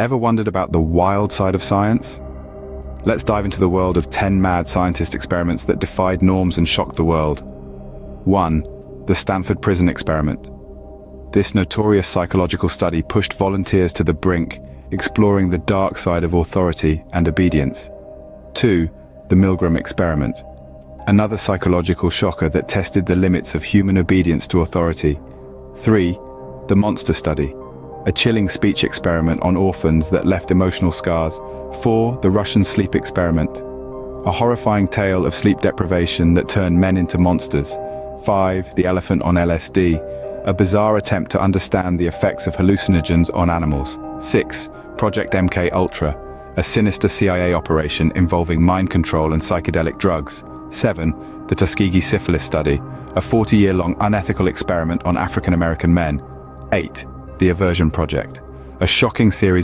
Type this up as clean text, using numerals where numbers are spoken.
Ever wondered about the wild side of science? Let's dive into the world of 10 mad scientist experiments that defied norms and shocked the world. 1. The Stanford Prison Experiment. This notorious psychological study pushed volunteers to the brink, exploring the dark side of authority and obedience. 2. The Milgram Experiment. Another psychological shocker that tested the limits of human obedience to authority. 3. The Monster Study. A chilling speech experiment on orphans that left emotional scars. 4. The Russian Sleep Experiment. A horrifying tale of sleep deprivation that turned men into monsters. 5. The Elephant on LSD. A bizarre attempt to understand the effects of hallucinogens on animals. 6. Project MK Ultra. A sinister CIA operation involving mind control and psychedelic drugs. 7. The Tuskegee Syphilis Study. A 40-year-long unethical experiment on African American men. 8. The Aversion Project. A shocking series